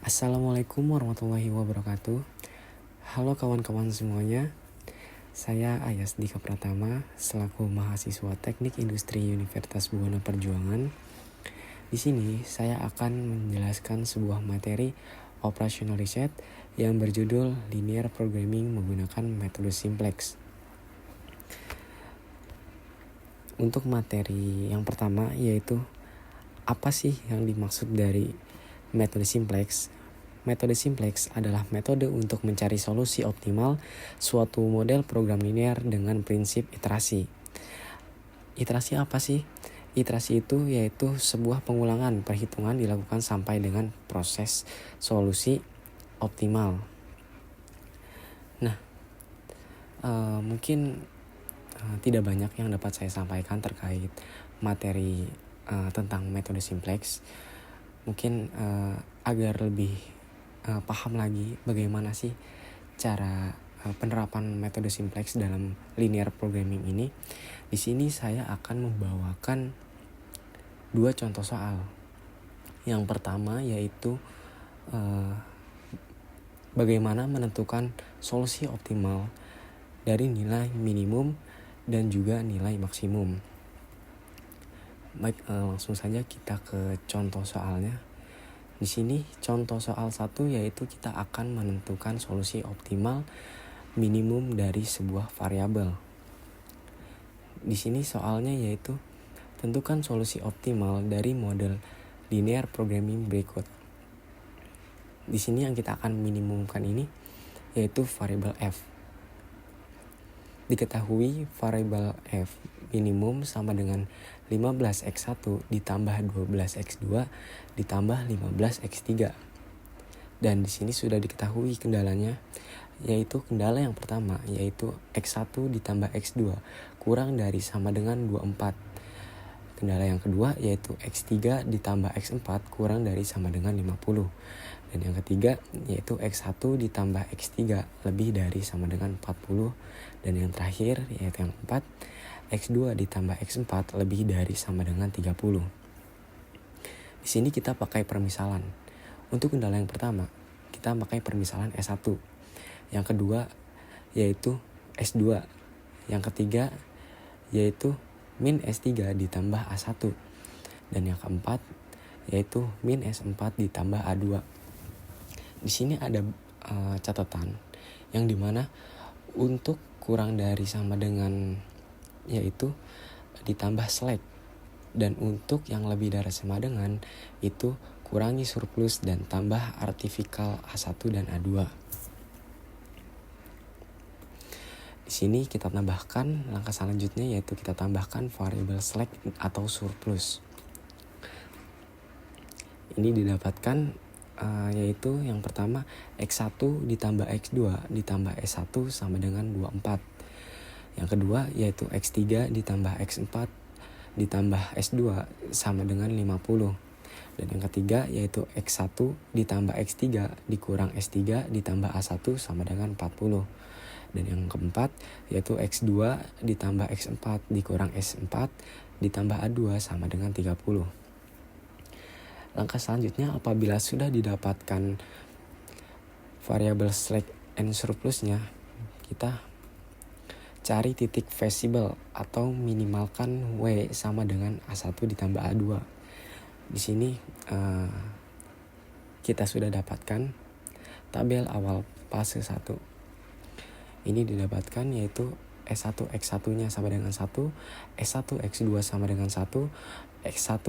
Assalamualaikum warahmatullahi wabarakatuh. Halo kawan-kawan semuanya. Saya Ayas Dika Pratama selaku mahasiswa Teknik Industri Universitas Buana Perjuangan. Di sini saya akan menjelaskan sebuah materi operational research yang berjudul Linear Programming menggunakan metode simplex. Untuk materi yang pertama yaitu apa sih yang dimaksud dari metode simplex? Metode simplex adalah metode untuk mencari solusi optimal suatu model program linear dengan prinsip iterasi. Iterasi apa sih? Iterasi itu yaitu sebuah pengulangan perhitungan dilakukan sampai dengan proses solusi optimal. Nah, mungkin tidak banyak yang dapat saya sampaikan terkait materi tentang metode simplex. Mungkin agar lebih paham lagi bagaimana sih cara penerapan metode simplex dalam linear programming ini. Di sini saya akan membawakan dua contoh soal. Yang pertama yaitu bagaimana menentukan solusi optimal dari nilai minimum dan juga nilai maksimum. Baik, langsung saja kita ke contoh soalnya. Di sini contoh soal 1 yaitu kita akan menentukan solusi optimal minimum dari sebuah variabel. Di sini soalnya yaitu tentukan solusi optimal dari model linear programming berikut. Di sini yang kita akan minimumkan ini yaitu variabel f. Diketahui variabel f minimum sama dengan 15x1 ditambah 12x2 ditambah 15x3. Dan di sini sudah diketahui kendalanya, yaitu kendala yang pertama yaitu x1 ditambah x2 kurang dari sama dengan 24. Kendala yang kedua yaitu x3 ditambah x4 kurang dari sama dengan 50. Dan yang ketiga yaitu x1 ditambah x3 lebih dari sama dengan 40. Dan yang terakhir yaitu yang 4, x2 ditambah x4 lebih dari sama dengan 30. Di sini kita pakai permisalan. Untuk kendala yang pertama, kita pakai permisalan S1. Yang kedua yaitu S2. Yang ketiga yaitu min S3 ditambah A1. Dan yang keempat yaitu min S4 ditambah A2. Di sini ada catatan yang dimana untuk kurang dari sama dengan yaitu ditambah slack, dan untuk yang lebih dari sama dengan itu kurangi surplus dan tambah artifikal A1 dan A2. Di sini kita tambahkan langkah selanjutnya yaitu kita tambahkan variabel slack atau surplus. Ini didapatkan yaitu yang pertama x1 ditambah x2 ditambah s1 sama dengan 24. Yang kedua yaitu x3 ditambah x4 ditambah s2 sama dengan 50. Dan yang ketiga yaitu x1 ditambah x3 dikurang s3 ditambah a1 sama dengan 40. Dan yang keempat yaitu x2 ditambah x4 dikurang s4 ditambah a2 sama dengan 30. Langkah selanjutnya apabila sudah didapatkan variabel slack and surplusnya, kita cari titik feasible atau minimalkan W sama dengan A1 ditambah A2. Di sini kita sudah dapatkan tabel awal fase 1. Ini didapatkan yaitu S1 X1-nya sama dengan 1, S1 X2 sama dengan 1, X1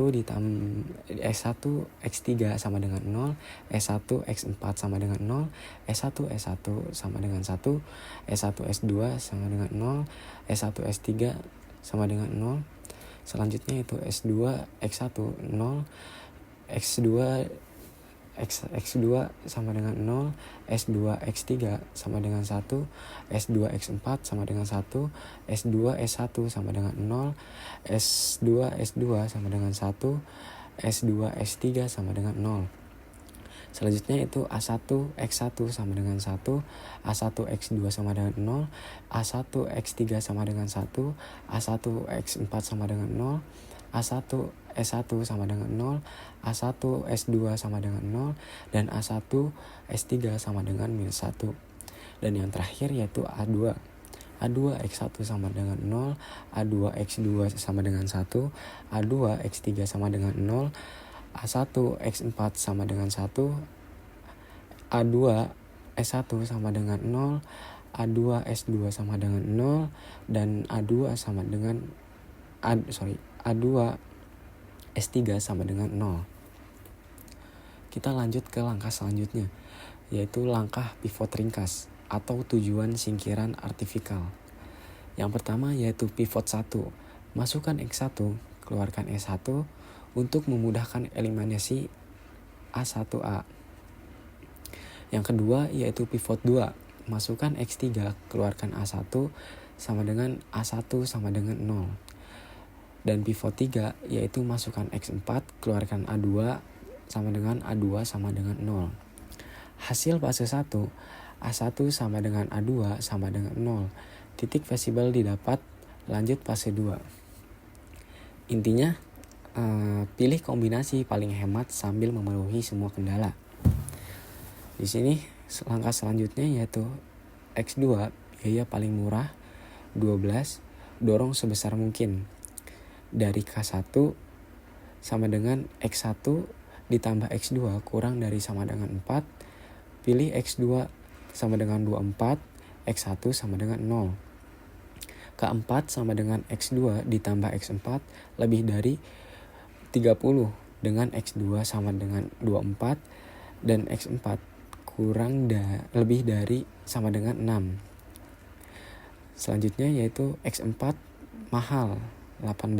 S1 X3 sama dengan 0, S1 X4 sama dengan 0, S1 S1 sama dengan 1, S1 S2 sama dengan 0, S1 S3 sama dengan 0. Selanjutnya itu S2 X1 0, X2 X2 sama dengan 0, S2 X3 sama dengan 1, S2 X4 sama dengan 1, S2 S1 sama dengan 0, S2 S2 sama dengan 1, S2 S3 sama dengan 0. Selanjutnya itu A1 X1 sama dengan 1, A1 X2 sama dengan 0, A1 X3 sama dengan 1, A1 X4 sama dengan 0, A1 S1 sama dengan 0, A1 S2 sama dengan 0, dan A1 S3 sama dengan -1. Dan yang terakhir yaitu A2. A2 X1 sama dengan 0, A2 X2 sama dengan 1, A2 X3 sama dengan 0, A1 X4 sama dengan 1, A2 S1 sama dengan 0, A2 S2 sama dengan 0, dan A2 sama dengan A2 S3 sama dengan 0. Kita lanjut ke langkah selanjutnya, yaitu langkah pivot ringkas atau tujuan singkiran artifikal. Yang pertama yaitu pivot 1. Masukkan X1, keluarkan S1 untuk memudahkan eliminasi A1A. Yang kedua yaitu pivot 2. Masukkan X3, keluarkan A1 sama dengan A1 sama dengan 0. Dan pivot 3 yaitu masukkan X4, keluarkan A2 sama dengan A2 sama dengan 0. Hasil fase 1, A1 sama dengan A2 sama dengan 0. Titik visible didapat, lanjut fase 2. Intinya, pilih kombinasi paling hemat sambil memenuhi semua kendala. Di sini langkah selanjutnya yaitu X2, biaya paling murah 12, dorong sebesar mungkin. Dari K1 sama dengan X1 ditambah X2 kurang dari sama dengan 4. Pilih X2 sama dengan 24, X1 sama dengan 0. K4 sama dengan X2 ditambah X4 lebih dari 30 dengan X2 sama dengan 24, dan X4 lebih dari sama dengan 6. Selanjutnya yaitu X4 mahal 18,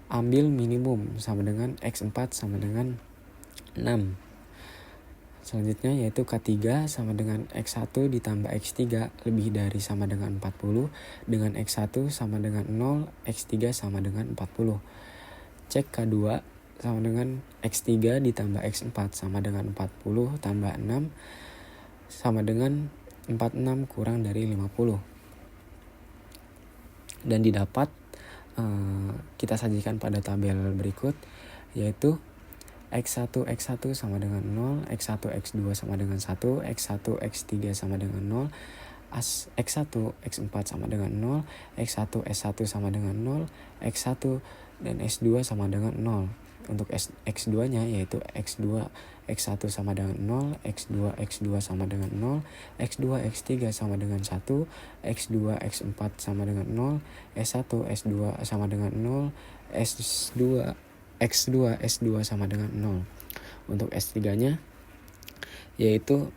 ambil minimum sama dengan X4 sama dengan 6. Selanjutnya yaitu K3 sama dengan X1 ditambah X3 lebih dari sama dengan 40, dengan X1 sama dengan 0, X3 sama dengan 40. Cek K2 sama dengan X3 ditambah X4 sama dengan 40 tambah 6 sama dengan 46 kurang dari 50. Dan didapat kita sajikan pada tabel berikut, yaitu X1 sama dengan 0, X1 X2 sama dengan 1, X1 X3 sama dengan 0, X1 X4 sama dengan 0, X1 S1 sama dengan 0, X1 dan S2 sama dengan 0. Untuk X2 nya yaitu X2 X1 sama dengan 0, X2 X2 sama dengan 0, X2 X3 sama dengan 1, X2 X4 sama dengan 0, S1 S2 sama dengan 0, X2 S2 sama dengan 0. Untuk S3 nya yaitu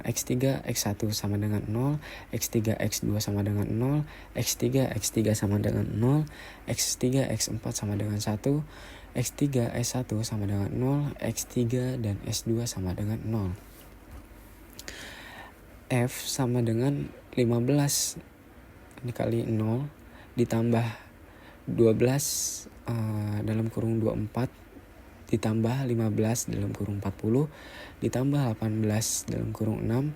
X3 X1 sama dengan 0, X3 X2 sama dengan 0, X3 X3 sama dengan 0, X3 X4 sama dengan 1, X3 S1 sama dengan 0, X3 dan S2 sama dengan 0. F sama dengan 15 dikali 0 ditambah 12 dalam kurung 24 ditambah 15 dalam kurung 40 ditambah 18 dalam kurung 6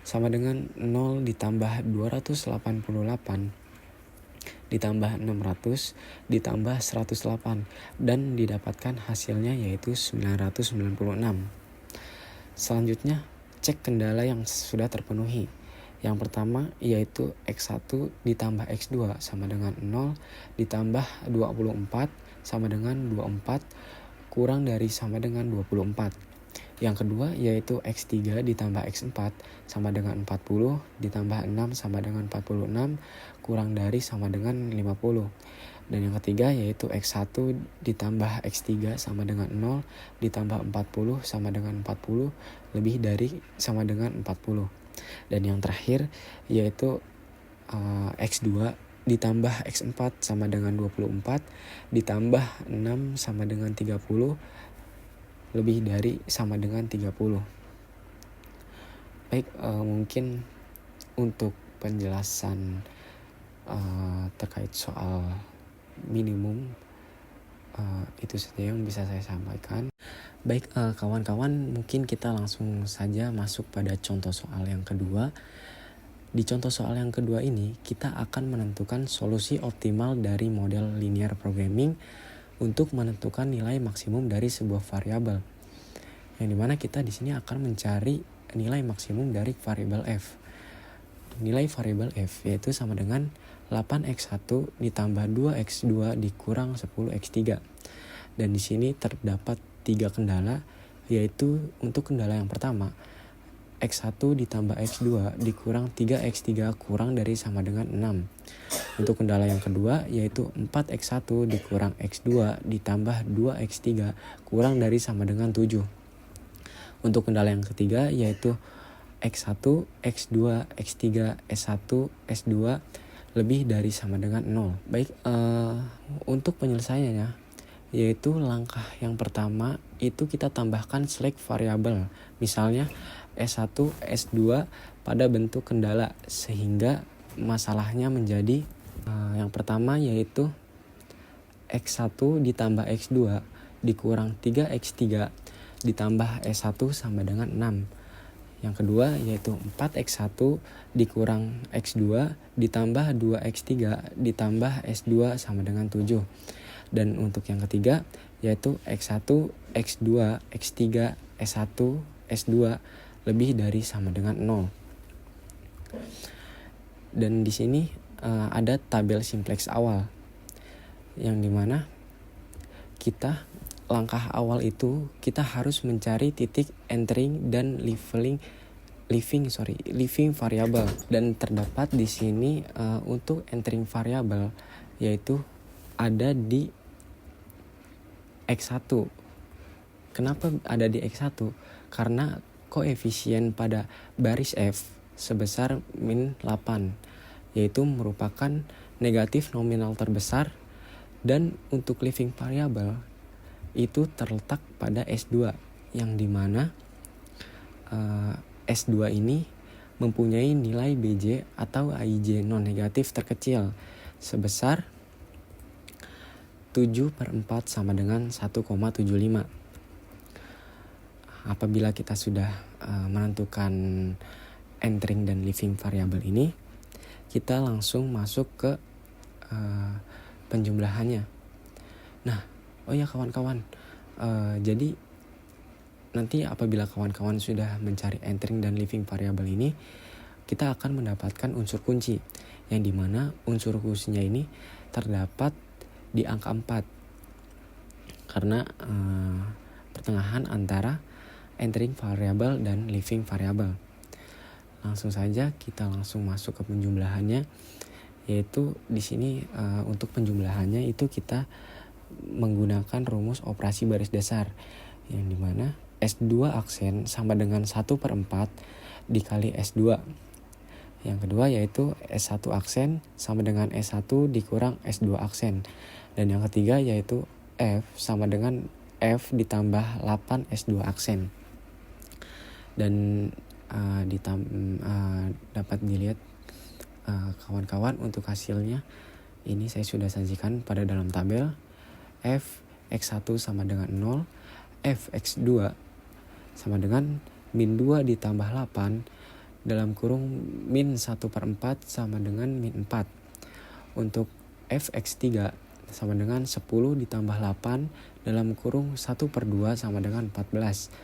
sama dengan 0 ditambah 288 ditambah 600 ditambah 108, dan didapatkan hasilnya yaitu 996. Selanjutnya, cek kendala yang sudah terpenuhi. Yang pertama yaitu X1 ditambah X2 sama dengan 0 ditambah 24 sama dengan 24 kurang dari sama dengan 24. Yang kedua yaitu X3 ditambah X4 sama dengan 40 ditambah 6 sama dengan 46 kurang dari sama dengan 50. Dan yang ketiga yaitu X1 ditambah X3 sama dengan 0 ditambah 40 sama dengan 40 lebih dari sama dengan 40. Dan yang terakhir yaitu X2 ditambah X4 sama dengan 24 ditambah 6 sama dengan 30 lebih dari sama dengan 30. Baik, mungkin untuk penjelasan terkait soal minimum itu saja yang bisa saya sampaikan. Baik, kawan-kawan, mungkin kita langsung saja masuk pada contoh soal yang kedua. Di contoh soal yang kedua ini kita akan menentukan solusi optimal dari model linear programming untuk menentukan nilai maksimum dari sebuah variabel. Yang dimana kita di sini akan mencari nilai maksimum dari variabel f. Nilai variabel f yaitu sama dengan 8x1 ditambah 2x2 dikurang 10x3. Dan di sini terdapat 3 kendala, yaitu untuk kendala yang pertama, x1 ditambah x2 dikurang 3x3 kurang dari sama dengan 6. Untuk kendala yang kedua yaitu 4x1 dikurang x2 ditambah 2x3 kurang dari sama dengan 7. Untuk kendala yang ketiga yaitu x1, x2, x3, s1, s2 lebih dari sama dengan 0. Baik, untuk penyelesaiannya yaitu langkah yang pertama itu kita tambahkan select variabel. Misalnya S1, S2 pada bentuk kendala, sehingga masalahnya menjadi yang pertama yaitu X1 ditambah X2 dikurang 3X3 ditambah S1 sama dengan 6. Yang kedua yaitu 4X1 dikurang X2 ditambah 2X3 ditambah S2 sama dengan 7. Dan untuk yang ketiga yaitu X1, X2, X3, S1, S2 lebih dari sama dengan 0. Dan di sini ada tabel simplex awal, yang dimana kita langkah awal itu kita harus mencari titik entering dan leaving variable. Dan terdapat di sini untuk entering variable yaitu ada di X1. Kenapa ada di X1? Karena koefisien pada baris F sebesar min 8, yaitu merupakan negatif nominal terbesar, dan untuk leaving variable itu terletak pada S2, yang dimana S2 ini mempunyai nilai BJ atau AIJ non negatif terkecil sebesar 7/4 sama dengan 1,75. Apabila kita sudah menentukan entering dan leaving variabel ini, kita langsung masuk ke penjumlahannya. Nah, kawan-kawan, jadi nanti apabila kawan-kawan sudah mencari entering dan leaving variabel ini, kita akan mendapatkan unsur kunci, yang dimana unsur kuncinya ini terdapat di angka 4, karena pertengahan antara entering variable dan leaving variable. Langsung saja kita langsung masuk ke penjumlahannya, yaitu di sini untuk penjumlahannya itu kita menggunakan rumus operasi baris dasar, yang dimana S2 aksen sama dengan 1/4 dikali S2. Yang kedua yaitu S1 aksen sama dengan S1 dikurang S2 aksen. Dan yang ketiga yaitu F sama dengan F ditambah 8 S2 aksen. Dan dapat dilihat kawan-kawan untuk hasilnya ini saya sudah sajikan pada dalam tabel. F X1 sama dengan 0, F X2 sama dengan min 2 ditambah 8 dalam kurung min 1/4 sama dengan min 4. Untuk F X3 sama dengan 10 ditambah 8 dalam kurung 1/2 sama dengan 14.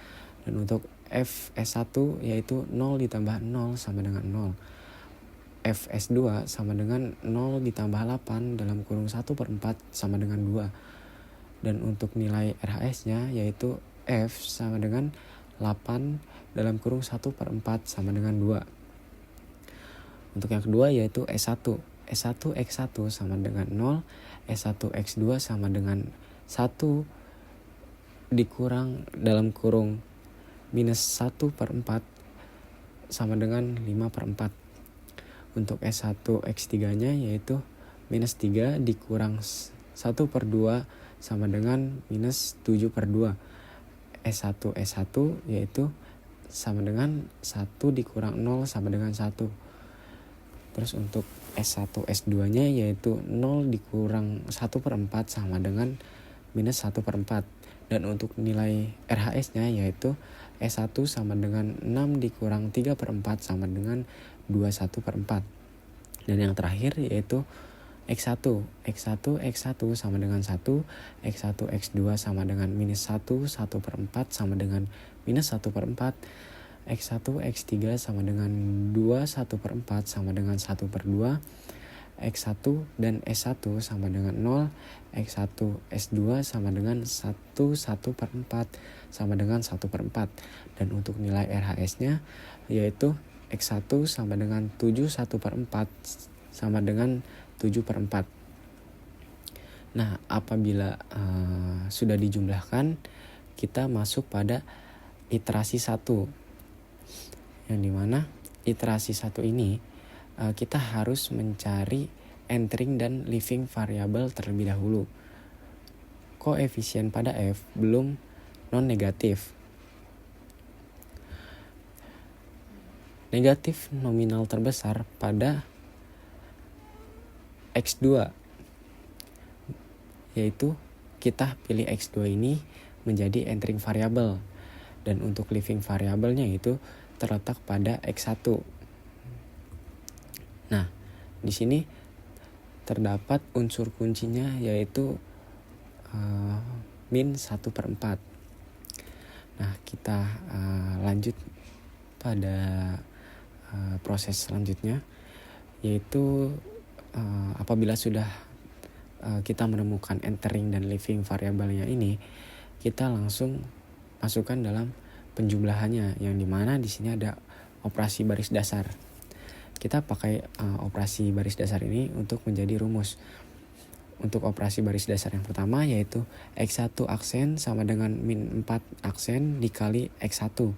Dan untuk F S1 yaitu 0 ditambah 0 sama dengan 0. F S2 sama dengan 0 ditambah 8 dalam kurung 1/4 sama dengan 2. Dan untuk nilai RHS-nya yaitu F sama dengan 8 dalam kurung 1/4 sama dengan 2. Untuk yang kedua yaitu S1. S1 X1 sama dengan 0. S1 X2 sama dengan 1 dikurang dalam kurung minus 1/4 sama dengan 5/4. Untuk S1 X3 nya yaitu minus 3 dikurang 1/2 sama dengan minus 7/2. S1 S1 yaitu sama dengan 1 dikurang 0 sama dengan 1. Terus untuk S1 S2 nya yaitu 0 dikurang 1/4 sama dengan minus 1/4. Dan untuk nilai RHS nya yaitu S1 sama dengan 6 dikurang 3/4 sama dengan 21/4. Dan yang terakhir yaitu X1 sama dengan 1, X1 X2 sama dengan minus 1 1/4 sama dengan minus 1/4, X1 X3 sama dengan 2 1/4 sama dengan 1/2, X1 dan S1 sama dengan 0, X1 S2 sama dengan 1 1/4 sama dengan 1/4. Dan untuk nilai RHS-nya yaitu X1 sama dengan 7 1/4 sama dengan 7/4. Nah, apabila sudah dijumlahkan, kita masuk pada iterasi 1. Yang dimana iterasi 1 ini kita harus mencari entering dan leaving variable terlebih dahulu. Koefisien pada F belum non-negatif. Negatif nominal terbesar pada X2, yaitu kita pilih X2 ini menjadi entering variable, dan untuk leaving variabelnya itu terletak pada X1. Nah, di sini terdapat unsur kuncinya yaitu min 1/4. Nah, kita lanjut pada proses selanjutnya, yaitu apabila sudah kita menemukan entering dan leaving variabelnya ini, kita langsung masukkan dalam penjumlahannya, yang dimana di sini ada operasi baris dasar. Kita pakai operasi baris dasar ini untuk menjadi rumus. Untuk operasi baris dasar yang pertama yaitu X1 aksen sama dengan min 4 aksen dikali X1.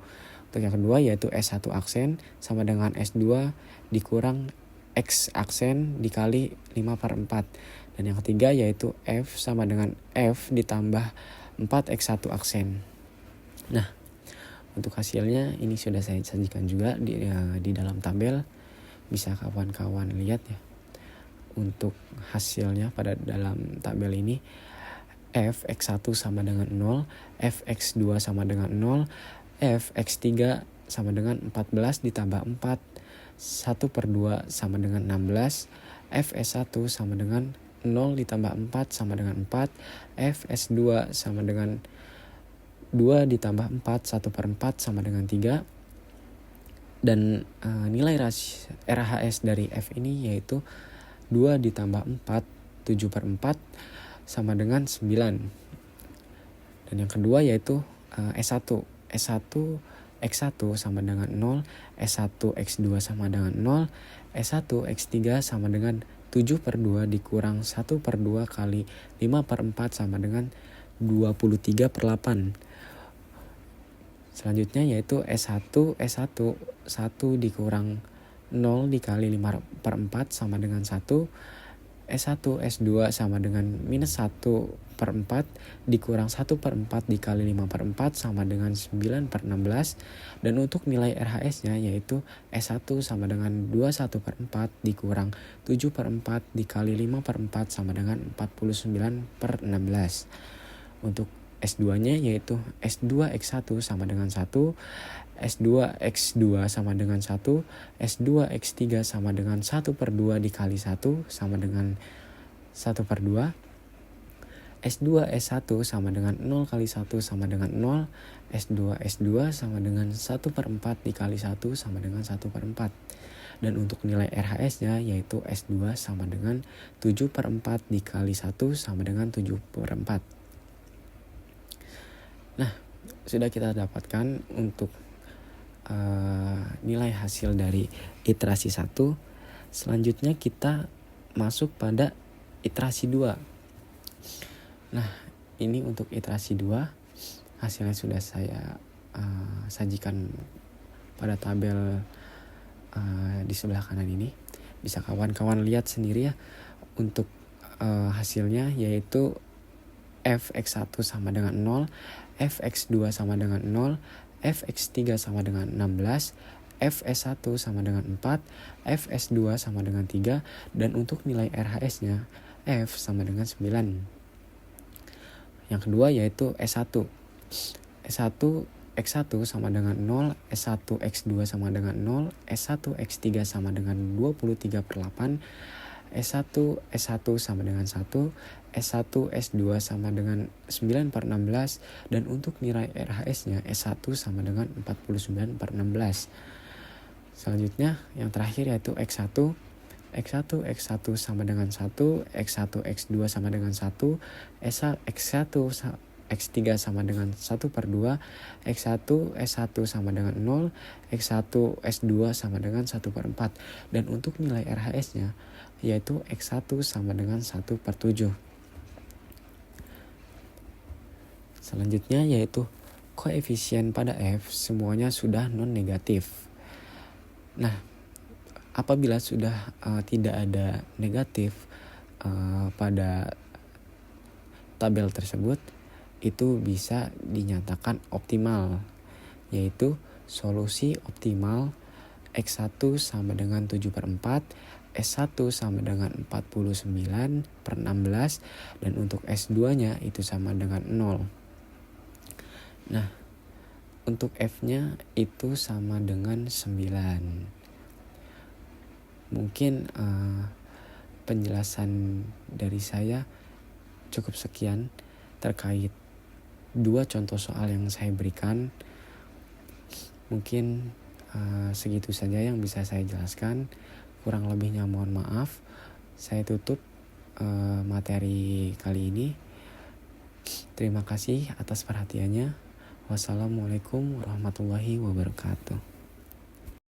Untuk yang kedua yaitu S1 aksen sama dengan S2 dikurang X aksen dikali 5/4. Dan yang ketiga yaitu F sama dengan F ditambah 4X1 aksen. Nah, untuk hasilnya ini sudah saya sajikan juga di dalam tabel. Bisa kawan-kawan lihat ya. Untuk hasilnya pada dalam tabel ini, F X1 sama dengan 0, F X2 sama dengan 0, F X3 sama dengan 14 ditambah 4, 1/2 sama dengan 16, F S1 sama dengan 0 ditambah 4 sama dengan 4, F S2 sama dengan 2 ditambah 4, 1/4 sama dengan 3. Dan nilai RHS dari F ini yaitu 2 ditambah 4, 7/4 sama dengan 9. Dan yang kedua yaitu S1. S1 X1 sama dengan 0, S1 X2 sama dengan 0, S1 X3 sama dengan 7/2 dikurang 1/2 kali 5/4 sama dengan 23/8. Selanjutnya yaitu S1 1 dikurang 0 dikali 5/4 sama dengan 1, S1 S2 sama dengan minus 1/4 dikurang 1/4 dikali 5/4 sama dengan 9/16. Dan untuk nilai RHS-nya yaitu S1 sama dengan 21/4 dikurang 7/4 dikali 5/4 sama dengan 49/16. Untuk S2-nya yaitu S2 X1 sama dengan 1, S2 X2 sama dengan 1, S2 X3 sama dengan 1/2 dikali 1 sama dengan 1/2, S2 S1 sama dengan 0 kali 1 sama dengan 0, S2 S2 sama dengan 1/4 dikali 1 sama dengan 1/4. Dan untuk nilai RHS-nya yaitu S2 sama dengan 7/4 dikali 1 sama dengan 7/4. Nah, sudah kita dapatkan untuk nilai hasil dari iterasi 1. Selanjutnya kita masuk pada iterasi 2. Nah, ini untuk iterasi 2 hasilnya sudah saya sajikan pada tabel di sebelah kanan ini. Bisa kawan-kawan lihat sendiri ya. Untuk hasilnya yaitu F X1 sama dengan 0, F X2 sama dengan 0, F X3 sama dengan 16, F S1 sama dengan 4, F S2 sama dengan 3, dan untuk nilai RHS-nya F sama dengan 9. Yang kedua yaitu S1. S1 X1 sama dengan 0, S1 X2 sama dengan 0, S1 X3 sama dengan 23/8, S1 sama dengan 1, S1 S2 sama dengan 9/16, dan untuk nilai RHS-nya S1 sama dengan 49/16. Selanjutnya yang terakhir yaitu X1 sama dengan 1, X1 X2 sama dengan 1, X1 X3 sama dengan 1/2, X1 S1 sama dengan 0, X1 S2 sama dengan 1/4. Dan untuk nilai RHS-nya yaitu X1 sama dengan 1/7. Selanjutnya yaitu koefisien pada F semuanya sudah non-negatif. Nah, apabila sudah tidak ada negatif pada tabel tersebut, itu bisa dinyatakan optimal, yaitu solusi optimal X1 sama dengan 7/4, S1 sama dengan 49/16, dan untuk S2-nya itu sama dengan 0. Nah, untuk F-nya itu sama dengan 9. Mungkin penjelasan dari saya cukup sekian terkait 2 contoh soal yang saya berikan. Mungkin segitu saja yang bisa saya jelaskan. Kurang lebihnya mohon maaf. Saya tutup materi kali ini. Terima kasih atas perhatiannya. Wassalamualaikum warahmatullahi wabarakatuh.